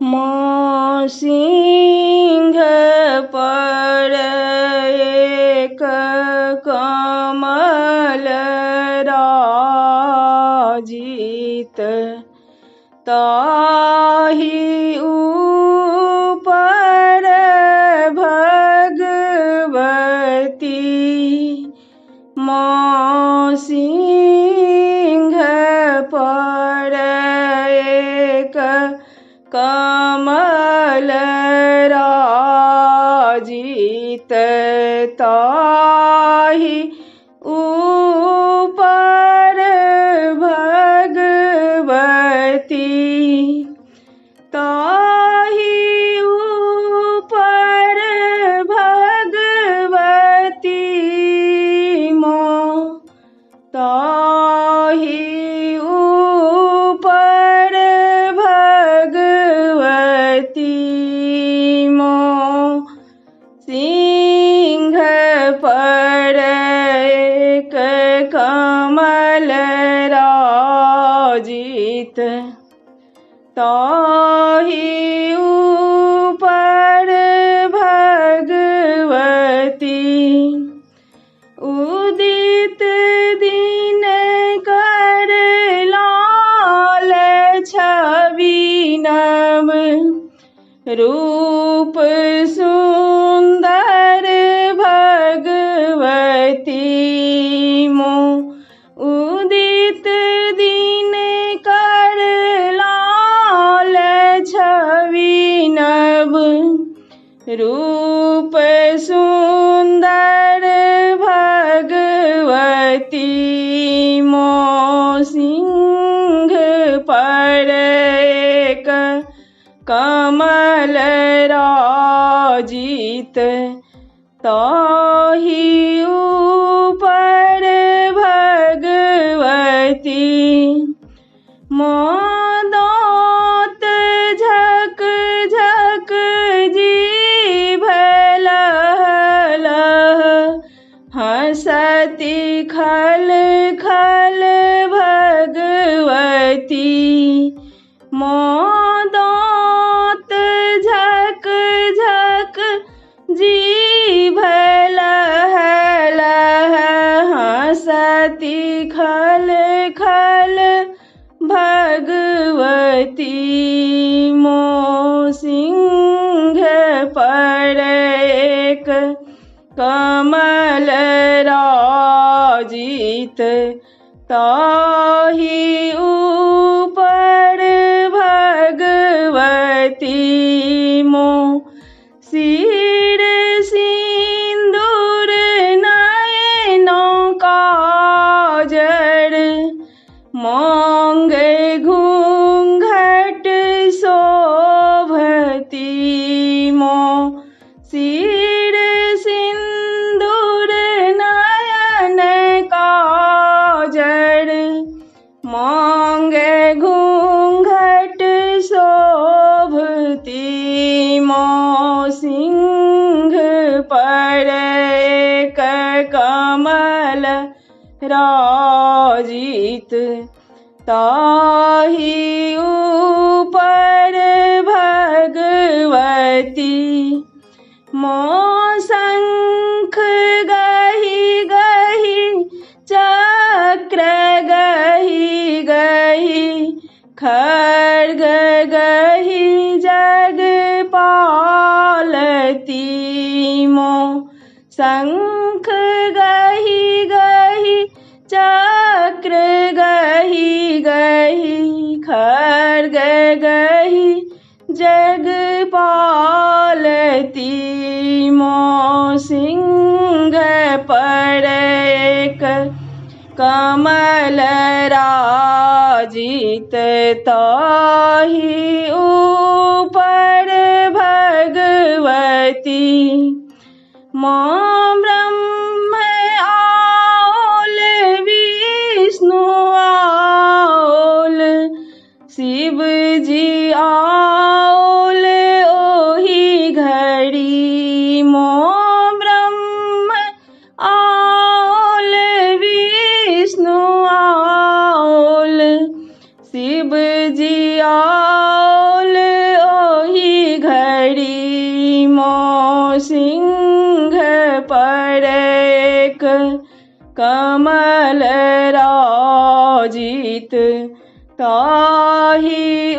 माँ सिंह पर एक कमल राजित, ताहि ऊपर भगवती। माँ सिंह पर एक कमल राजित, ताहि ऊपर भगवती। ताहि ऊपर भगवती माँ, ताहि ऊपर भगवती माँ। सिंह पर एक कमल राजित, ताहि ऊपर भगवती। उदित दिनकर लाल छवि नव, रूप सुंदर भगवती मों। उदित दिनकर लाल छवि नव, रूप सुंदर भगवती मों। सिंह पर एक कमल राजित, ताहि ऊपर भगवती। माँ दाँत झक झक जीभ लह लह, हंसती खल खल भगवती। माँ दाँत झक झक जीभ लह लह, हंसती खल खल भगवती। मों सिंह पर एक कमल राजित, ताहि ऊपर भगवती मों। सिर सिंदूर नयनों काजर, मांगे घूंघट शोभती मों। सिर सिंदूर नयन काजर, मांगे घूंघट शोभती मों। सिंह पर एक कमल राजित, ताहि ऊपर भगवती। माँ शंख गहि गहि, चक्र गहि गहि, खड्ग गहि जगपालती मों। शंख गहि गहि, चक्र गहि गहि, खड्ग गहि जगपालती मों। सिंह पर एक कमल राजित, ताहि ऊपर भगवती। माँ ब्रह्म आउल विष्णु आउल, शिव जी आउल ओहि घड़ी। माँ ब्रह्म आउल विष्णु आउल, शिव जी आउल कमल राजित ताहि